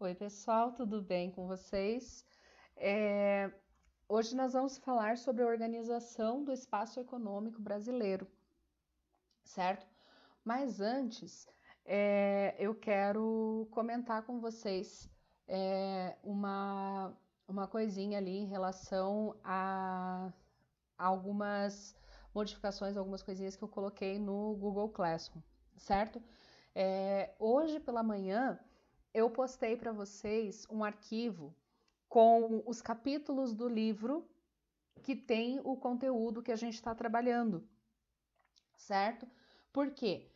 Oi, pessoal, tudo bem com vocês? É, Hoje nós vamos falar sobre a organização do espaço econômico brasileiro, certo? Mas antes, eu quero comentar com vocês uma coisinha ali em relação a algumas modificações, algumas coisinhas que eu coloquei no Google Classroom, certo? Hoje pela manhã eu postei para vocês um arquivo com os capítulos do livro que tem o conteúdo que a gente está trabalhando, certo? Por quê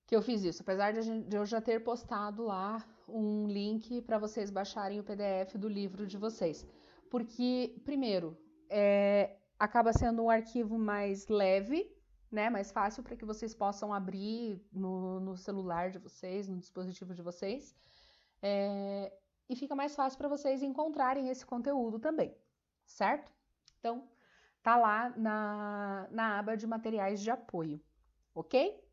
que eu fiz isso? Apesar de eu já ter postado lá um link para vocês baixarem o PDF do livro de vocês. Porque, primeiro, acaba sendo um arquivo mais leve, né, mais fácil para que vocês possam abrir no celular de vocês, no dispositivo de vocês. E fica mais fácil para vocês encontrarem esse conteúdo também, certo? Então, tá lá na aba de materiais de apoio, ok?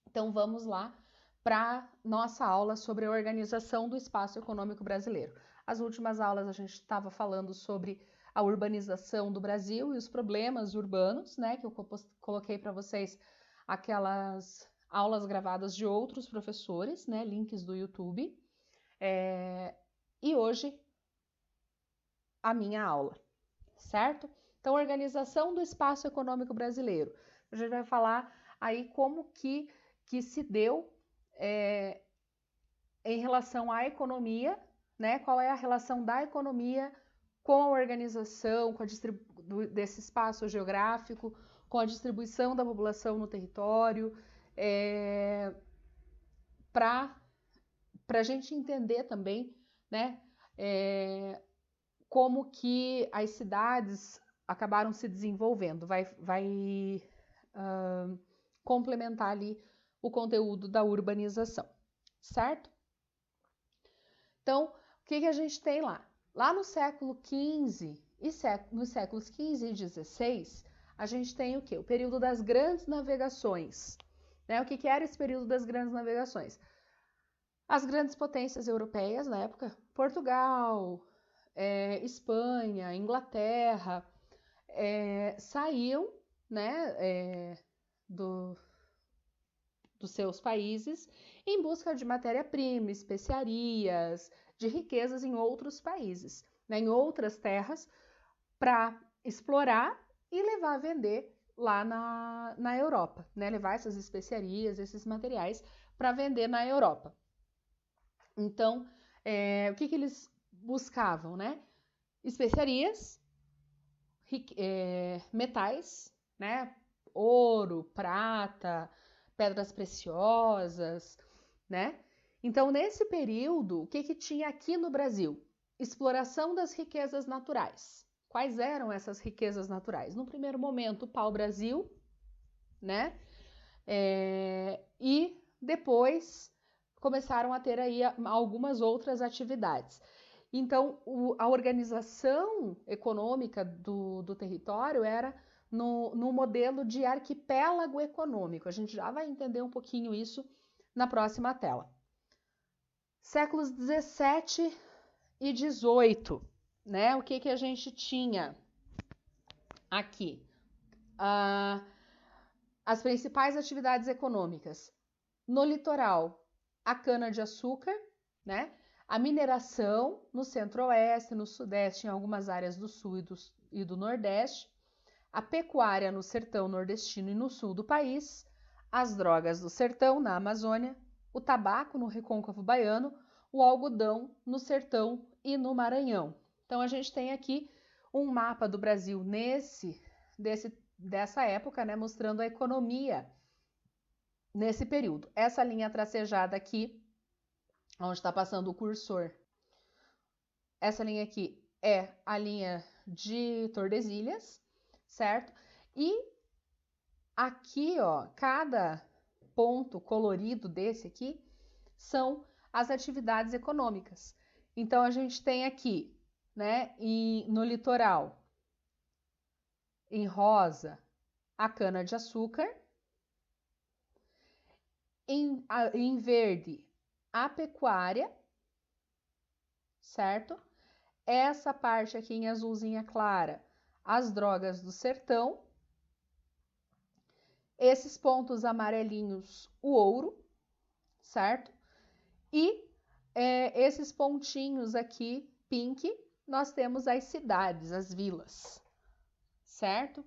Então, vamos lá para nossa aula sobre a organização do espaço econômico brasileiro. As últimas aulas a gente estava falando sobre a urbanização do Brasil e os problemas urbanos, né? Que eu coloquei para vocês aquelas aulas gravadas de outros professores, né? Links do YouTube. E hoje a minha aula, certo? Então, organização do espaço econômico brasileiro. A gente vai falar aí como que se deu em relação à economia, né? Qual é a relação da economia com a organização, com desse espaço geográfico, com a distribuição da população no território, para a gente entender também, né? Como que as cidades acabaram se desenvolvendo. Vai complementar ali o conteúdo da urbanização, certo? Então, o que a gente tem lá? Lá no século XV e nos séculos XV e XVI, a gente tem o quê? O período das grandes navegações. Né? O que era esse período das grandes navegações? As grandes potências europeias na época, Portugal, Espanha, Inglaterra, saíam, né, dos seus países em busca de matéria-prima, especiarias, de riquezas em outros países, né, em outras terras, para explorar e levar a vender lá na Europa, né, levar essas especiarias, esses materiais para vender na Europa. Então, o que eles buscavam, né? Especiarias, metais, né? Ouro, prata, pedras preciosas, né? Então, nesse período, o que tinha aqui no Brasil? Exploração das riquezas naturais. Quais eram essas riquezas naturais? No primeiro momento, o pau-brasil, né? E depois começaram a ter aí algumas outras atividades. Então, a organização econômica do território era no modelo de arquipélago econômico. A gente já vai entender um pouquinho isso na próxima tela. Séculos 17 e 18, né? O que a gente tinha aqui? As principais atividades econômicas. No litoral, a cana-de-açúcar, né? A mineração no centro-oeste, no sudeste, em algumas áreas do sul e do nordeste, a pecuária no sertão nordestino e no sul do país, as drogas do sertão, na Amazônia, o tabaco no recôncavo baiano, o algodão no sertão e no Maranhão. Então, a gente tem aqui um mapa do Brasil dessa época, né, mostrando a economia nesse período. Essa linha tracejada aqui, onde está passando o cursor, essa linha aqui é a linha de Tordesilhas, certo? E aqui, ó, cada ponto colorido desse aqui são as atividades econômicas. Então, a gente tem aqui, né, no litoral, em rosa, a cana-de-açúcar, em verde, a pecuária, certo? Essa parte aqui em azulzinha clara, as drogas do sertão. Esses pontos amarelinhos, o ouro, certo? E esses pontinhos aqui, pink, nós temos as cidades, as vilas, certo?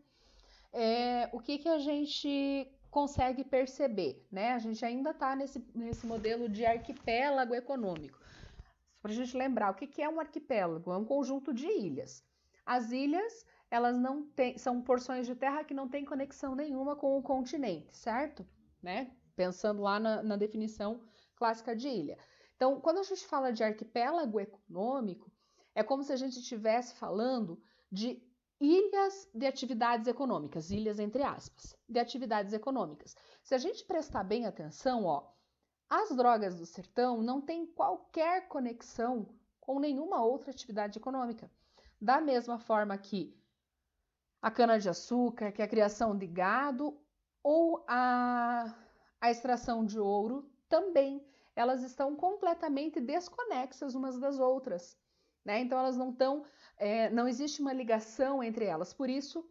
O que a gente consegue perceber, né? A gente ainda está nesse modelo de arquipélago econômico. Para a gente lembrar, o que é um arquipélago? É um conjunto de ilhas. As ilhas, elas não têm, são porções de terra que não têm conexão nenhuma com o continente, certo? Né? Pensando lá na definição clássica de ilha. Então, quando a gente fala de arquipélago econômico, é como se a gente estivesse falando de ilhas de atividades econômicas, ilhas entre aspas, de atividades econômicas. Se a gente prestar bem atenção, ó, as drogas do sertão não têm qualquer conexão com nenhuma outra atividade econômica. Da mesma forma que a cana-de-açúcar, que a criação de gado ou a extração de ouro também, elas estão completamente desconexas umas das outras, né? Então elas não estão, não existe uma ligação entre elas. Por isso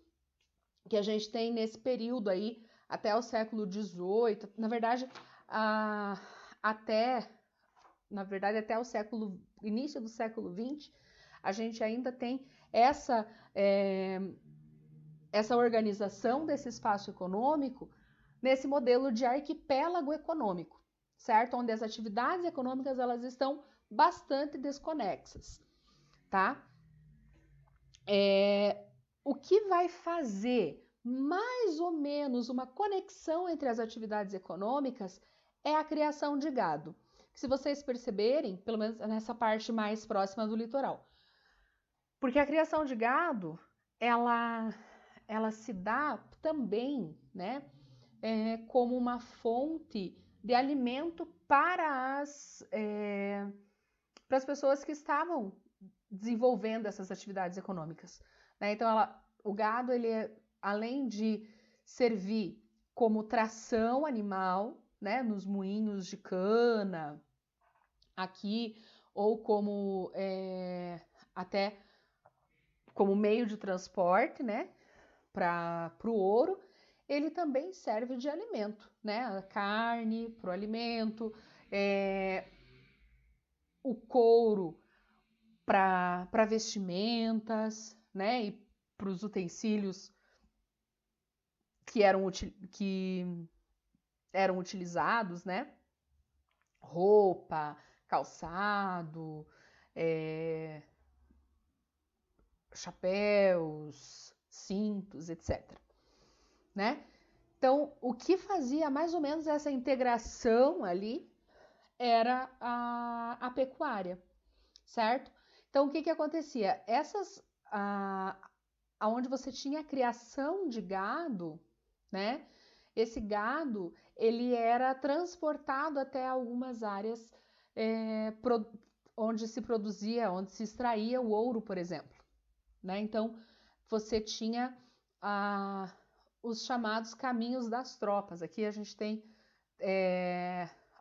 que a gente tem nesse período aí até o século XVIII, na verdade, até o início do século XX, a gente ainda tem essa organização desse espaço econômico nesse modelo de arquipélago econômico, certo? Onde as atividades econômicas elas estão bastante desconexas, tá? O que vai fazer mais ou menos uma conexão entre as atividades econômicas é a criação de gado. Se vocês perceberem, pelo menos nessa parte mais próxima do litoral. Porque a criação de gado, ela se dá também, né, como uma fonte de alimento para as pessoas que estavam desenvolvendo essas atividades econômicas, né? Então, o gado, ele além de servir como tração animal, né, nos moinhos de cana, aqui, ou como até como meio de transporte, né, para o ouro, ele também serve de alimento, né? A carne para o alimento, o couro para vestimentas, né? E para os utensílios que eram utilizados, né? Roupa, calçado, chapéus, cintos, etc. Né? Então, o que fazia mais ou menos essa integração ali era a pecuária, certo? Então, o que acontecia? Onde você tinha a criação de gado, né? Esse gado, ele era transportado até algumas áreas onde se produzia, onde se extraía o ouro, por exemplo, né? Então, você tinha os chamados caminhos das tropas. Aqui a gente tem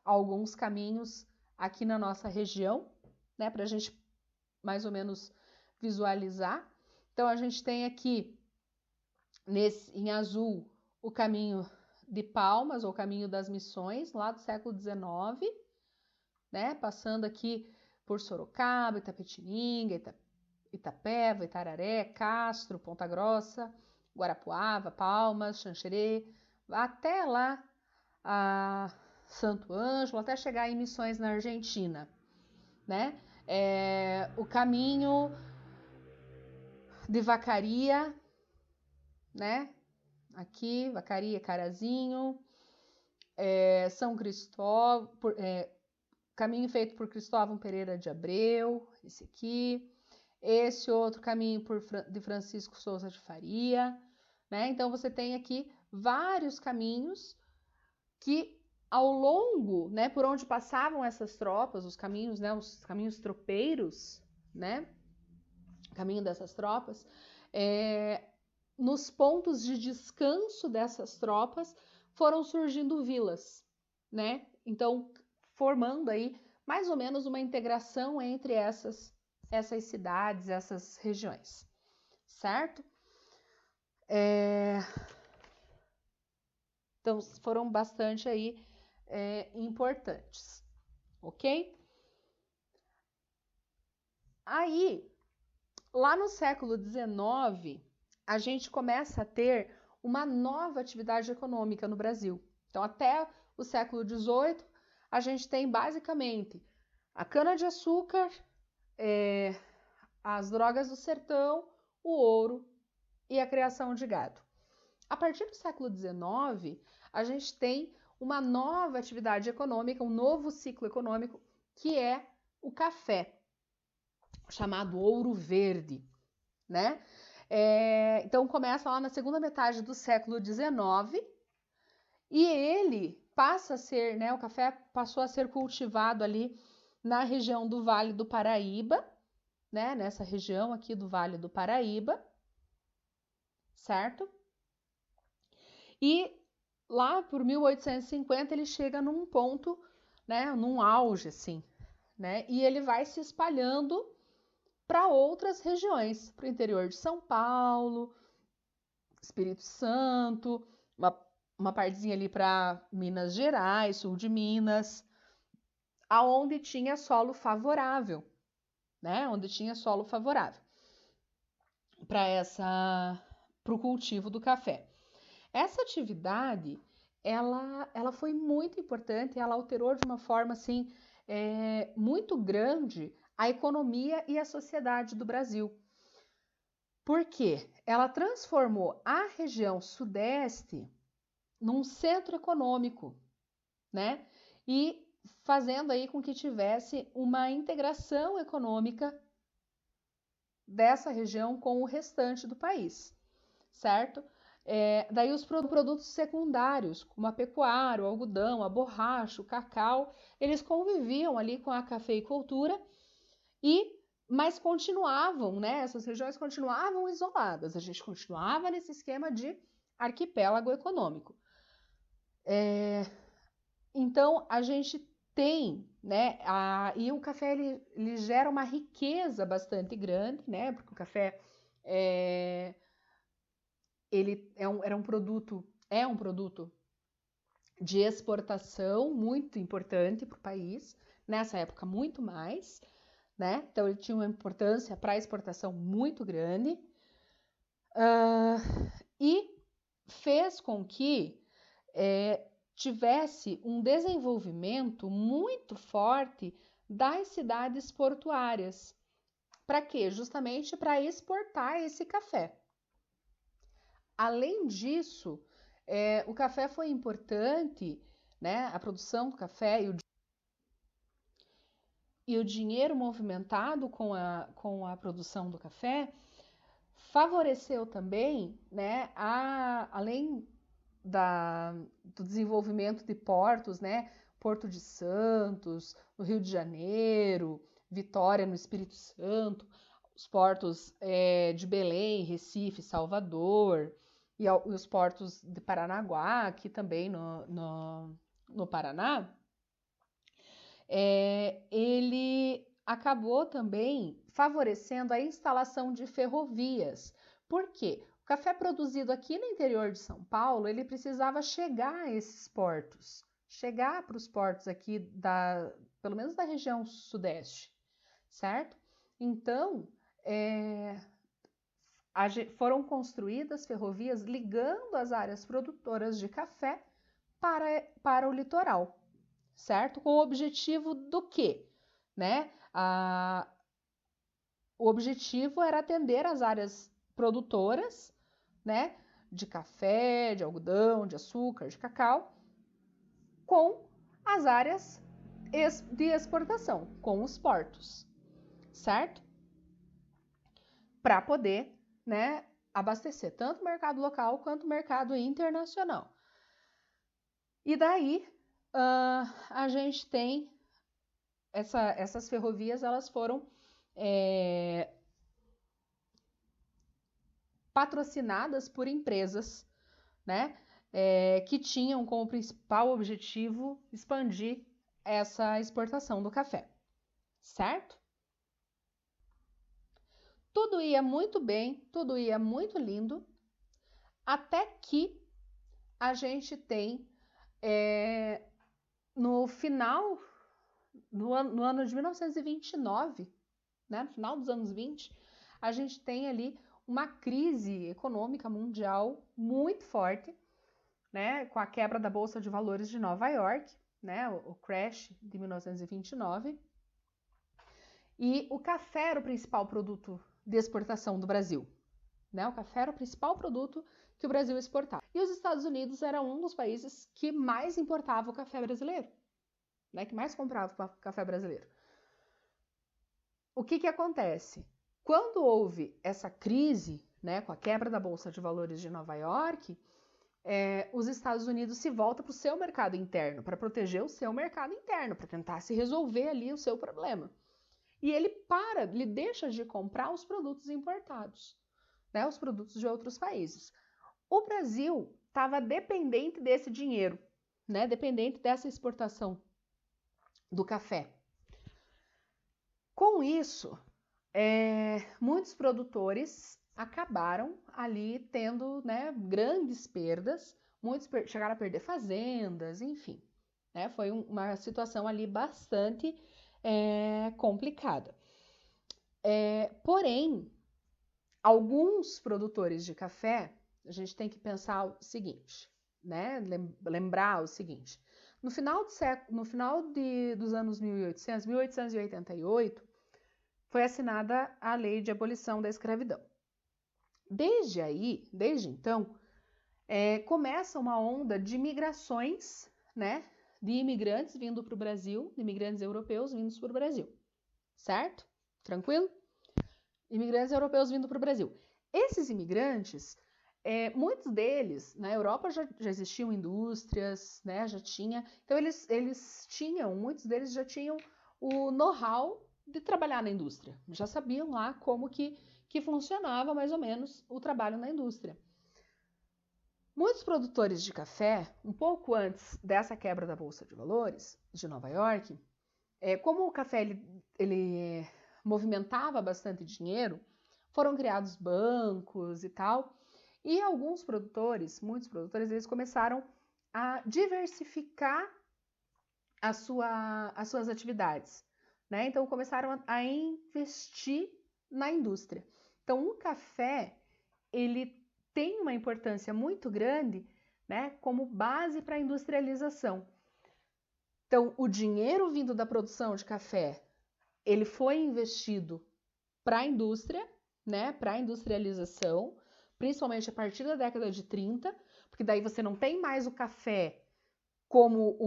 alguns caminhos aqui na nossa região, né, para a gente mais ou menos visualizar. Então, a gente tem aqui, em azul, o caminho de Palmas, ou caminho das Missões, lá do século XIX, né, passando aqui por Sorocaba, Itapetininga, Itapeva, Itararé, Castro, Ponta Grossa, Guarapuava, Palmas, Xanxerê, até lá a Santo Ângelo, até chegar em Missões na Argentina, né? O caminho de Vacaria, né? Aqui, Vacaria, Carazinho, São Cristóvão, caminho feito por Cristóvão Pereira de Abreu, esse aqui. Esse outro caminho de Francisco Souza de Faria, né? Então, você tem aqui vários caminhos que, ao longo, né, por onde passavam essas tropas, os caminhos, né, os caminhos tropeiros, né, caminho dessas tropas, nos pontos de descanso dessas tropas foram surgindo vilas, né? Então, formando aí mais ou menos uma integração entre essas essas cidades, essas regiões, certo? Então, foram bastante aí importantes, ok? Aí, lá no século XIX, a gente começa a ter uma nova atividade econômica no Brasil. Então, até o século XVIII, a gente tem basicamente a cana-de-açúcar, as drogas do sertão, o ouro e a criação de gado. A partir do século XIX, a gente tem uma nova atividade econômica, um novo ciclo econômico, que é o café, chamado Ouro Verde, né? Então começa lá na segunda metade do século XIX e ele passa a ser, né? O café passou a ser cultivado ali na região do Vale do Paraíba, né? Nessa região aqui do Vale do Paraíba, certo? E lá por 1850 ele chega num ponto, né? Num auge, assim, né? E ele vai se espalhando para outras regiões, para o interior de São Paulo, Espírito Santo, uma partezinha ali para Minas Gerais, sul de Minas, aonde tinha solo favorável, né? Onde tinha solo favorável para o cultivo do café. Essa atividade, ela foi muito importante, ela alterou de uma forma assim muito grande a economia e a sociedade do Brasil. Por quê? Ela transformou a região sudeste num centro econômico, né? E fazendo aí com que tivesse uma integração econômica dessa região com o restante do país, certo? Daí os produtos secundários, como a pecuária, o algodão, a borracha, o cacau, eles conviviam ali com a cafeicultura mas continuavam, né? Essas regiões continuavam isoladas. A gente continuava nesse esquema de arquipélago econômico. Então a gente tem, né? E o café ele gera uma riqueza bastante grande, né? Porque o café ele é um produto de exportação muito importante para o país. Nessa época, muito mais. Né? Então ele tinha uma importância para a exportação muito grande e fez com que tivesse um desenvolvimento muito forte das cidades portuárias. Para quê? Justamente para exportar esse café. Além disso, o café foi importante, né? A produção do café e o dinheiro movimentado com a produção do café favoreceu também, né, além do desenvolvimento de portos, né, Porto de Santos, no Rio de Janeiro, Vitória, no Espírito Santo, os portos de Belém, Recife, Salvador, e os portos de Paranaguá, aqui também no Paraná, ele acabou também favorecendo a instalação de ferrovias. Por quê? O café produzido aqui no interior de São Paulo, ele precisava chegar a esses portos, chegar para os portos aqui pelo menos da região sudeste, certo? Então, foram construídas ferrovias ligando as áreas produtoras de café para o litoral, certo? Com o objetivo do quê? Né? O objetivo era atender as áreas produtoras, né? De café, de algodão, de açúcar, de cacau, com as áreas de exportação, com os portos, certo? Para poder, né, abastecer tanto o mercado local quanto o mercado internacional. E daí a gente tem essas ferrovias, elas foram patrocinadas por empresas, né, que tinham como principal objetivo expandir essa exportação do café, certo? Tudo ia muito bem, tudo ia muito lindo, até que a gente tem, no final, no ano de 1929, né, no final dos anos 20, a gente tem ali uma crise econômica mundial muito forte, né, com a quebra da Bolsa de Valores de Nova York, né, o crash de 1929, e o café era o principal produto de exportação do Brasil, né, o café era o principal produto que o Brasil exportava. E os Estados Unidos era um dos países que mais importava o café brasileiro, né, que mais comprava o café brasileiro. O que acontece? Quando houve essa crise, né, com a quebra da Bolsa de Valores de Nova York, os Estados Unidos se voltam para o seu mercado interno, para proteger o seu mercado interno, para tentar se resolver ali o seu problema. E ele deixa de comprar os produtos importados, né, os produtos de outros países. O Brasil estava dependente desse dinheiro, né, dependente dessa exportação do café. Com isso, muitos produtores acabaram ali tendo, né, grandes perdas, muitos chegaram a perder fazendas, enfim, né, foi uma situação ali bastante complicada. Porém, alguns produtores de café, a gente tem que pensar o seguinte, né, lembrar o seguinte, no final dos anos 1888, foi assinada a Lei de Abolição da Escravidão. Desde então, começa uma onda de migrações, né, de imigrantes vindo para o Brasil, de imigrantes europeus vindos para o Brasil, certo? Tranquilo? Imigrantes europeus vindo para o Brasil. Esses imigrantes, muitos deles, na Europa já existiam indústrias, né, já tinha, então muitos deles já tinham o know-how de trabalhar na indústria, já sabiam lá como que funcionava mais ou menos o trabalho na indústria. Muitos produtores de café, um pouco antes dessa quebra da Bolsa de Valores de Nova York, como o café ele movimentava bastante dinheiro, foram criados bancos e tal, e muitos produtores, eles começaram a diversificar as suas atividades, né? Então começaram a investir na indústria. Então o café, ele tem uma importância muito grande, né, como base para a industrialização. Então o dinheiro vindo da produção de café, ele foi investido para a indústria, né, para a industrialização, principalmente a partir da década de 30, porque daí você não tem mais o café como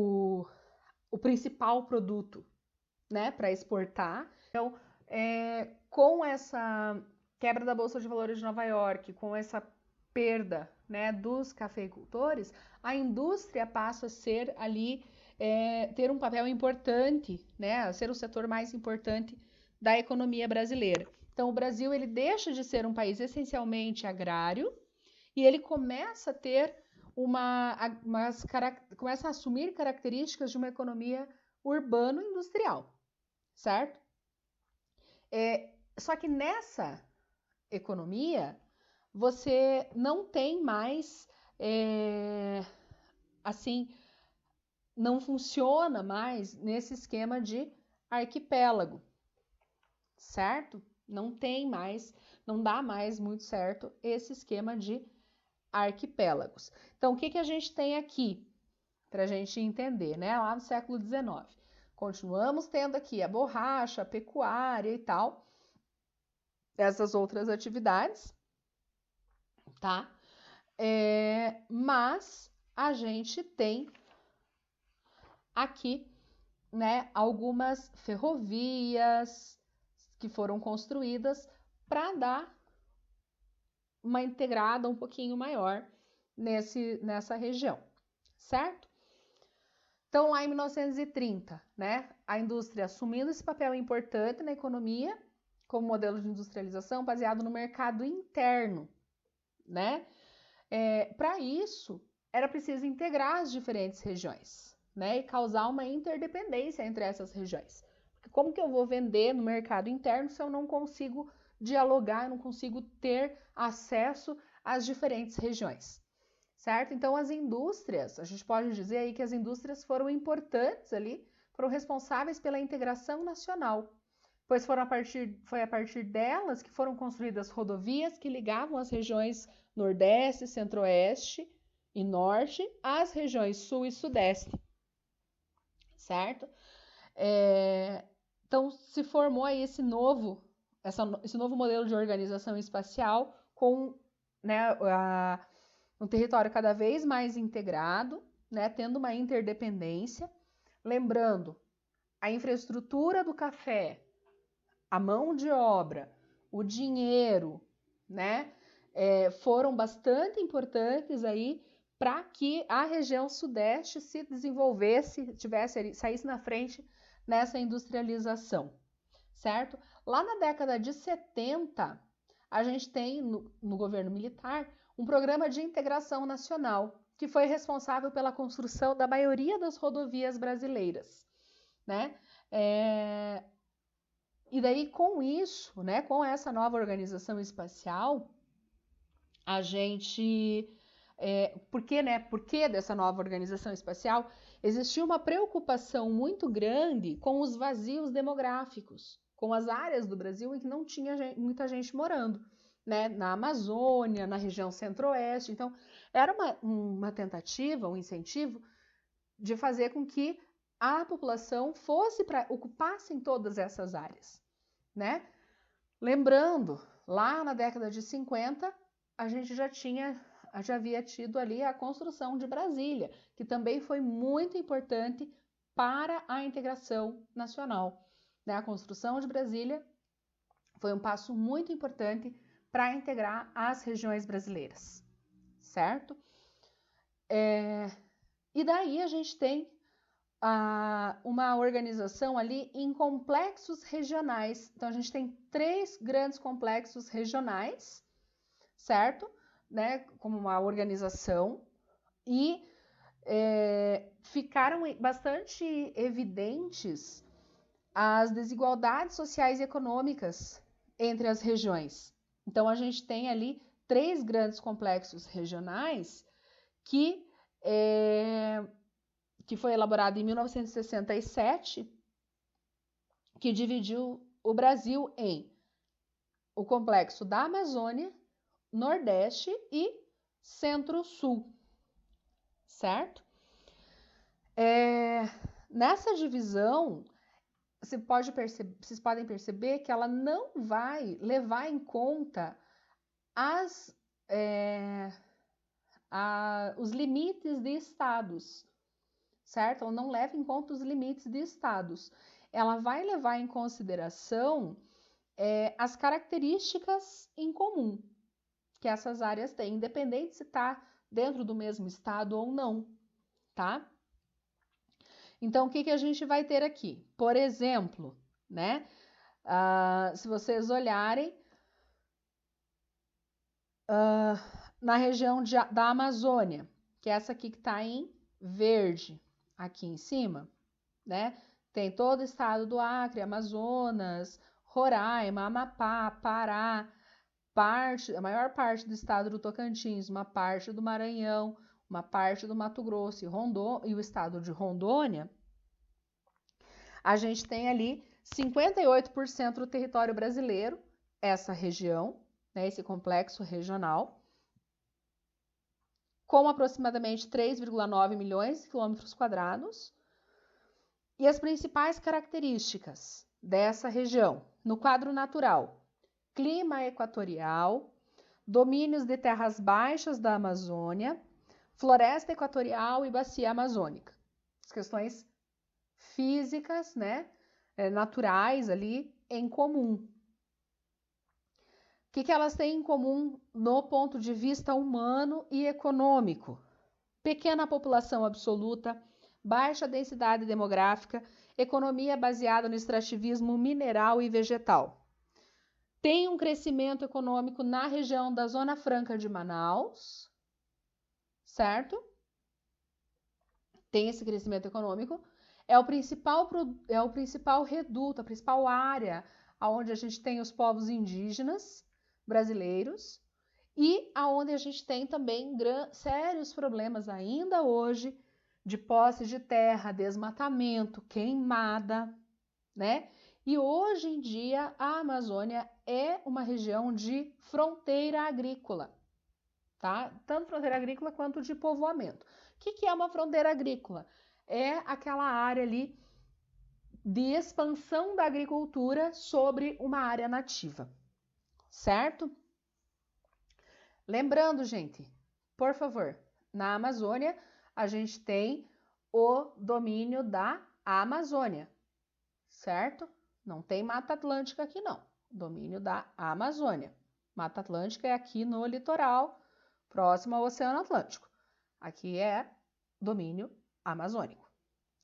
o principal produto, né, para exportar. Então, com essa quebra da Bolsa de Valores de Nova York, com essa perda, né, dos cafeicultores, a indústria passa a ser ali, ter um papel importante, né, a ser o setor mais importante da economia brasileira. Então, o Brasil ele deixa de ser um país essencialmente agrário e ele começa a ter começa a assumir características de uma economia urbano-industrial, certo? Só que nessa economia, você não tem mais, assim, não funciona mais nesse esquema de arquipélago, certo? Não dá mais muito certo esse esquema de arquipélagos. Então, o que a gente tem aqui para a gente entender, né? Lá no século XIX. Continuamos tendo aqui a borracha, a pecuária e tal, essas outras atividades, tá? Mas a gente tem aqui, né, algumas ferrovias que foram construídas para dar uma integrada um pouquinho maior nessa região, certo? Então, lá em 1930, né, a indústria assumindo esse papel importante na economia, como modelo de industrialização baseado no mercado interno, né? Para isso, era preciso integrar as diferentes regiões, né, e causar uma interdependência entre essas regiões. Porque como que eu vou vender no mercado interno se eu não consigo dialogar, eu não consigo ter acesso às diferentes regiões, certo? Então, as indústrias, a gente pode dizer aí que as indústrias foram importantes ali, foram responsáveis pela integração nacional, pois foi a partir delas que foram construídas rodovias que ligavam as regiões Nordeste, Centro-Oeste e Norte às regiões Sul e Sudeste, certo? Então, se formou aí esse novo modelo de organização espacial com, né, um território cada vez mais integrado, né, tendo uma interdependência. Lembrando, a infraestrutura do café, a mão de obra, o dinheiro, né, foram bastante importantes aí para que a região sudeste se desenvolvesse, saísse na frente nessa industrialização, certo? Lá na década de 70, a gente tem no governo militar um programa de integração nacional que foi responsável pela construção da maioria das rodovias brasileiras, né? E daí, com isso, né, com essa nova organização espacial, a gente... por que dessa nova organização espacial? Existia uma preocupação muito grande com os vazios demográficos, com as áreas do Brasil em que não tinha muita gente morando, né? Na Amazônia, na região centro-oeste. Então, era uma tentativa, um incentivo de fazer com que a população ocupasse todas essas áreas, né? Lembrando, lá na década de 50, a gente já havia tido ali a construção de Brasília, que também foi muito importante para a integração nacional, né? A construção de Brasília foi um passo muito importante para integrar as regiões brasileiras, certo? E daí a gente tem uma organização ali em complexos regionais. Então, a gente tem 3 grandes complexos regionais, certo? Né? Como uma organização. E ficaram bastante evidentes as desigualdades sociais e econômicas entre as regiões. Então, a gente tem ali 3 grandes complexos regionais que foi elaborado em 1967, que dividiu o Brasil em o complexo da Amazônia, Nordeste e Centro-Sul, certo? Nessa divisão, vocês podem perceber que ela não vai levar em conta os limites de estados, certo? Ela não leva em conta os limites de estados. Ela vai levar em consideração as características em comum que essas áreas têm, independente se está dentro do mesmo estado ou não, tá? Então, o que a gente vai ter aqui? Por exemplo, né? Se vocês olharem na região da Amazônia, que é essa aqui que está em verde, aqui em cima, né? Tem todo o estado do Acre, Amazonas, Roraima, Amapá, Pará, a maior parte do estado do Tocantins, uma parte do Maranhão, uma parte do Mato Grosso e o estado de Rondônia. A gente tem ali 58% do território brasileiro, essa região, né, esse complexo regional, com aproximadamente 3,9 milhões de quilômetros quadrados. E as principais características dessa região, no quadro natural: clima equatorial, domínios de terras baixas da Amazônia, floresta equatorial e bacia amazônica. As questões físicas, né, naturais ali em comum. O que elas têm em comum no ponto de vista humano e econômico? Pequena população absoluta, baixa densidade demográfica, economia baseada no extrativismo mineral e vegetal. Tem um crescimento econômico na região da Zona Franca de Manaus, certo? Tem esse crescimento econômico. É o principal reduto, a principal área onde a gente tem os povos indígenas brasileiros e aonde a gente tem também sérios problemas ainda hoje de posse de terra, desmatamento, queimada, né? E hoje em dia a Amazônia é uma região de fronteira agrícola, tá? Tanto fronteira agrícola quanto de povoamento. O que é uma fronteira agrícola? É aquela área ali de expansão da agricultura sobre uma área nativa, certo? Lembrando, gente, por favor, na Amazônia a gente tem o domínio da Amazônia, certo? Não tem Mata Atlântica aqui não, domínio da Amazônia. Mata Atlântica é aqui no litoral, próximo ao Oceano Atlântico. Aqui é domínio amazônico,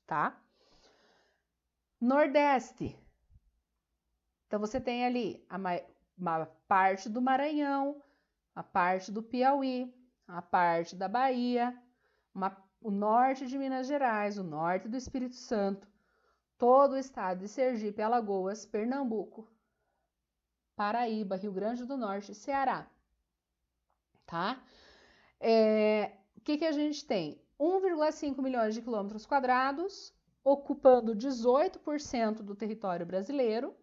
tá? Nordeste. Então você tem ali uma parte do Maranhão, a parte do Piauí, a parte da Bahia, o norte de Minas Gerais, o norte do Espírito Santo, todo o estado de Sergipe, Alagoas, Pernambuco, Paraíba, Rio Grande do Norte e Ceará, tá? O que a gente tem? 1,5 milhões de quilômetros quadrados, ocupando 18% do território brasileiro,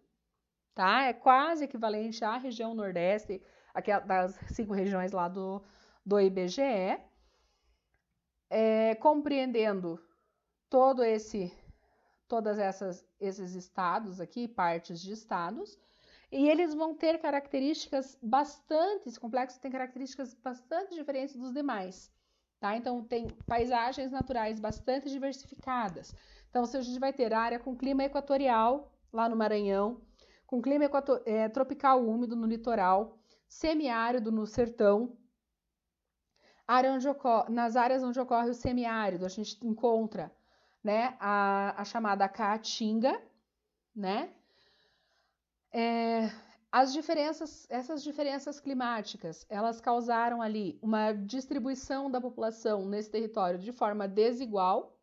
tá? É quase equivalente à região Nordeste, das 5 regiões lá do IBGE, compreendendo todos esses estados aqui, partes de estados, e eles vão ter características bastante complexas, têm características bastante diferentes dos demais, tá? Então, tem paisagens naturais bastante diversificadas. Então, a gente vai ter área com clima equatorial, lá no Maranhão, com clima tropical úmido no litoral, semiárido no sertão. Nas áreas onde ocorre o semiárido, a gente encontra, né, a chamada caatinga, né? Essas diferenças climáticas, elas causaram ali uma distribuição da população nesse território de forma desigual,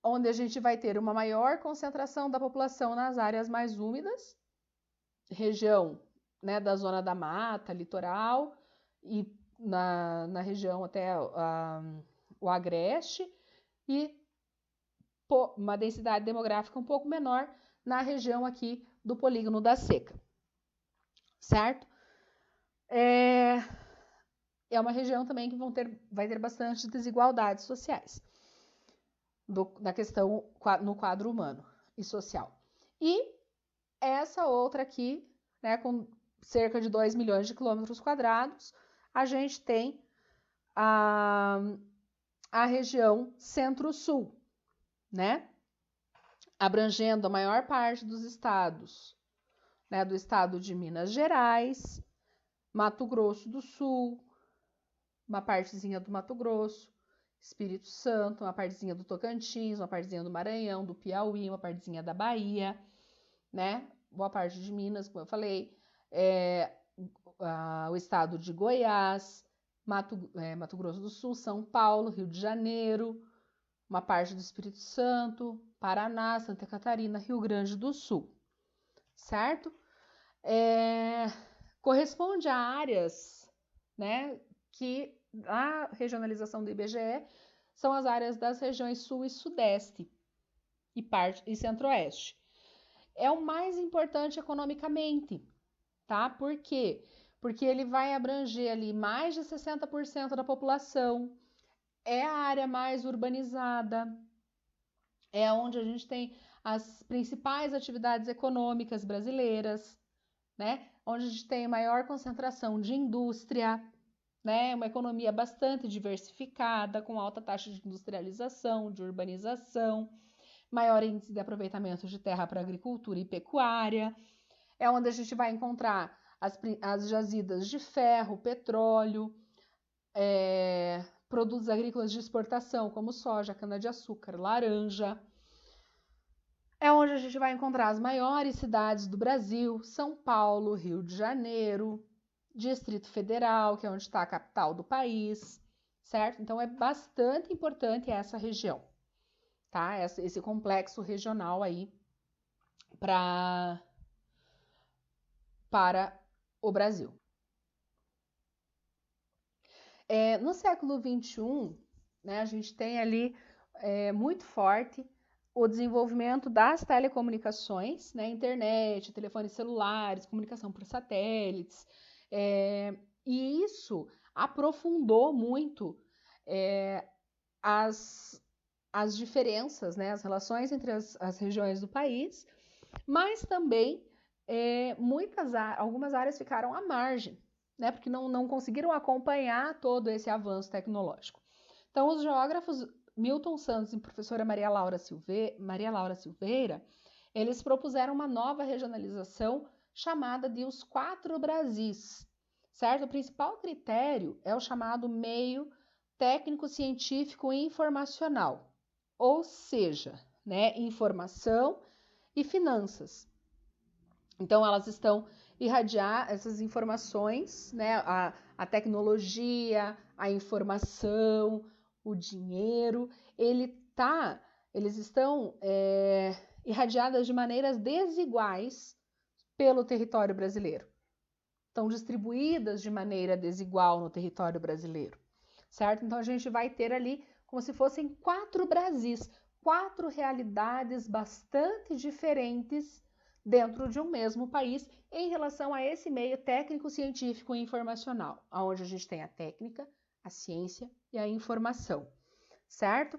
onde a gente vai ter uma maior concentração da população nas áreas mais úmidas, região, né, da zona da mata, litoral, e na região até o agreste, e uma densidade demográfica um pouco menor na região aqui do polígono da seca, certo? É uma região também que vai ter bastante desigualdades sociais na questão no quadro humano e social. E essa outra aqui, né, com cerca de 2 milhões de quilômetros quadrados, a gente tem a região Centro-Sul, né? Abrangendo a maior parte dos estados, né, do estado de Minas Gerais, Mato Grosso do Sul, uma partezinha do Mato Grosso, Espírito Santo, uma partezinha do Tocantins, uma partezinha do Maranhão, do Piauí, uma partezinha da Bahia, né? Boa parte de Minas, como eu falei, o estado de Goiás, Mato Grosso do Sul, São Paulo, Rio de Janeiro, uma parte do Espírito Santo, Paraná, Santa Catarina, Rio Grande do Sul, certo? Corresponde a áreas, né, que a regionalização do IBGE são as áreas das regiões Sul e Sudeste e Centro-Oeste. É o mais importante economicamente, tá? Por quê? Porque ele vai abranger ali mais de 60% da população, é a área mais urbanizada, é onde a gente tem as principais atividades econômicas brasileiras, né? Onde a gente tem maior concentração de indústria, né? Uma economia bastante diversificada, com alta taxa de industrialização, de urbanização, maior índice de aproveitamento de terra para agricultura e pecuária. É onde a gente vai encontrar as jazidas de ferro, petróleo, produtos agrícolas de exportação, como soja, cana-de-açúcar, laranja. É onde a gente vai encontrar as maiores cidades do Brasil, São Paulo, Rio de Janeiro, Distrito Federal, que é onde está a capital do país, certo? Então, é bastante importante essa região, tá? Esse complexo regional aí para para o Brasil. No século XXI, né, a gente tem ali muito forte o desenvolvimento das telecomunicações, né, internet, telefones celulares, comunicação por satélites, e isso aprofundou muito as diferenças, né, as relações entre as regiões do país, mas também algumas áreas ficaram à margem, né, porque não conseguiram acompanhar todo esse avanço tecnológico. Então, os geógrafos Milton Santos e professora Maria Laura Silveira, eles propuseram uma nova regionalização chamada de os 4 Brasis, certo? O principal critério é o chamado meio técnico, científico e informacional, ou seja, né, informação e finanças. Então, elas estão irradiar essas informações, né, a tecnologia, a informação, o dinheiro, eles estão irradiadas de maneiras desiguais pelo território brasileiro. Estão distribuídas de maneira desigual no território brasileiro, certo? Então, a gente vai ter ali como se fossem 4 Brasis, 4 realidades bastante diferentes dentro de um mesmo país em relação a esse meio técnico, científico e informacional, onde a gente tem a técnica, a ciência e a informação, certo?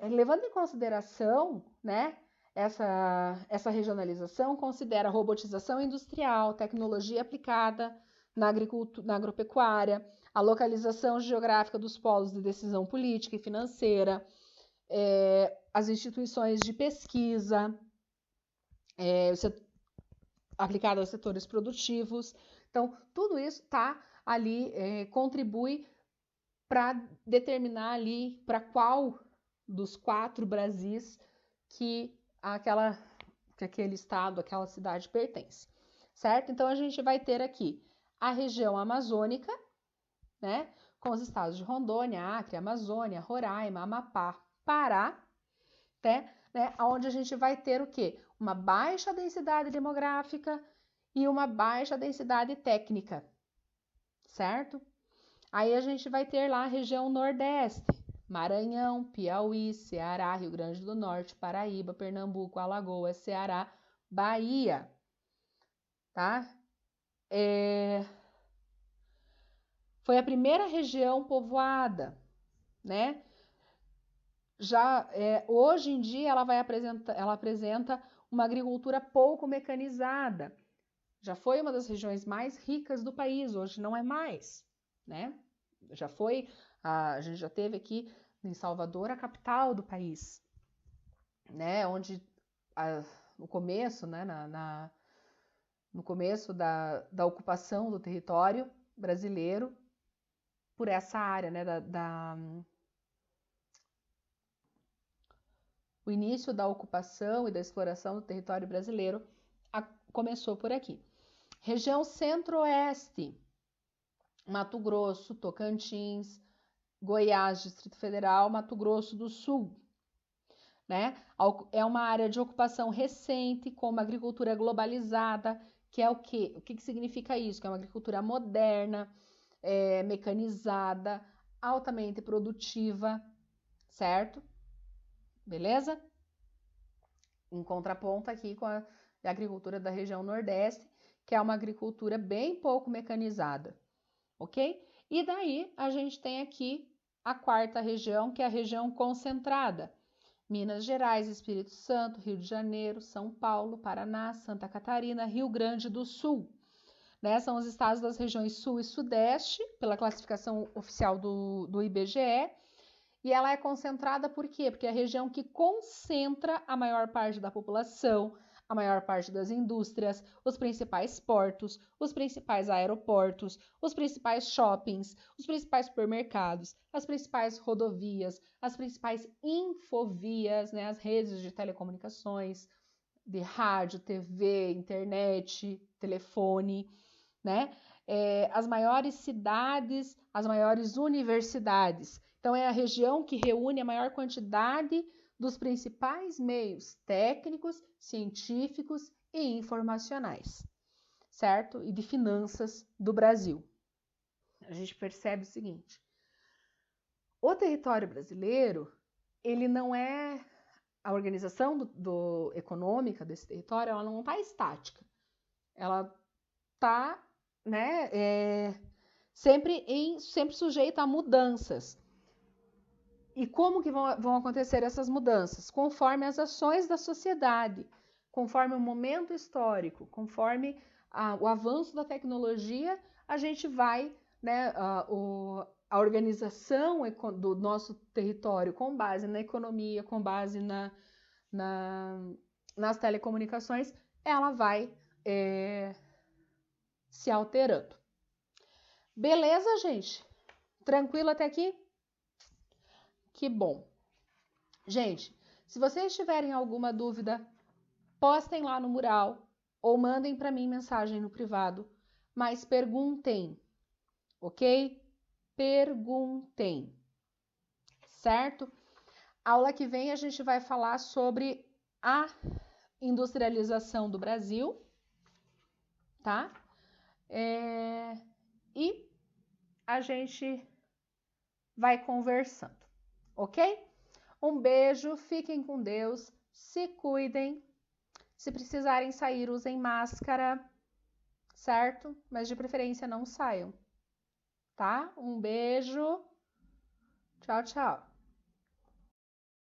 Levando em consideração, né, essa regionalização, considera a robotização industrial, tecnologia aplicada na agricultura, na agropecuária, a localização geográfica dos polos de decisão política e financeira, as instituições de pesquisa, aplicado aos setores produtivos. Então, tudo isso está ali, contribui para determinar ali para qual dos 4 Brasis que aquele estado, aquela cidade pertence, certo? Então, a gente vai ter aqui a região amazônica, né, com os estados de Rondônia, Acre, Amazônia, Roraima, Amapá, Pará, né, onde a gente vai ter o quê? Uma baixa densidade demográfica e uma baixa densidade técnica, certo? Aí a gente vai ter lá a região Nordeste, Maranhão, Piauí, Ceará, Rio Grande do Norte, Paraíba, Pernambuco, Alagoas, Ceará, Bahia, tá? Foi a primeira região povoada, né? Já hoje em dia ela apresenta uma agricultura pouco mecanizada. Já foi uma das regiões mais ricas do país, hoje não é mais, né? Já foi, a gente já teve aqui em Salvador a capital do país, né? Onde no começo, né? No começo da ocupação do território brasileiro por essa área, né? O início da ocupação e da exploração do território brasileiro começou por aqui. Região Centro-Oeste, Mato Grosso, Tocantins, Goiás, Distrito Federal, Mato Grosso do Sul, né? É uma área de ocupação recente, com uma agricultura globalizada, que é o quê? O que significa isso? Que é uma agricultura moderna, mecanizada, altamente produtiva, certo? Beleza? Em contraponto aqui com a agricultura da região Nordeste, que é uma agricultura bem pouco mecanizada, ok? E daí a gente tem aqui a 4ª região, que é a região concentrada. Minas Gerais, Espírito Santo, Rio de Janeiro, São Paulo, Paraná, Santa Catarina, Rio Grande do Sul. Né? São os estados das regiões Sul e Sudeste, pela classificação oficial do IBGE, e ela é concentrada por quê? Porque é a região que concentra a maior parte da população, a maior parte das indústrias, os principais portos, os principais aeroportos, os principais shoppings, os principais supermercados, as principais rodovias, as principais infovias, né? As redes de telecomunicações, de rádio, TV, internet, telefone, né? As maiores cidades, as maiores universidades. Então, é a região que reúne a maior quantidade dos principais meios técnicos, científicos e informacionais, certo? E de finanças do Brasil. A gente percebe o seguinte: o território brasileiro, ele não é a organização econômica desse território, ela não está estática. Ela está, né, sempre sujeita a mudanças. E como que vão acontecer essas mudanças? Conforme as ações da sociedade, conforme o momento histórico, conforme o avanço da tecnologia, a gente vai, né, a organização do nosso território com base na economia, com base nas telecomunicações, ela vai se alterando. Beleza, gente? Tranquilo até aqui? Que bom. Gente, se vocês tiverem alguma dúvida, postem lá no mural ou mandem para mim mensagem no privado, mas perguntem, ok? Perguntem, certo? Aula que vem a gente vai falar sobre a industrialização do Brasil, tá? E a gente vai conversando, ok? Um beijo, fiquem com Deus, se cuidem. Se precisarem sair, usem máscara, certo? Mas de preferência não saiam, tá? Um beijo. Tchau, tchau.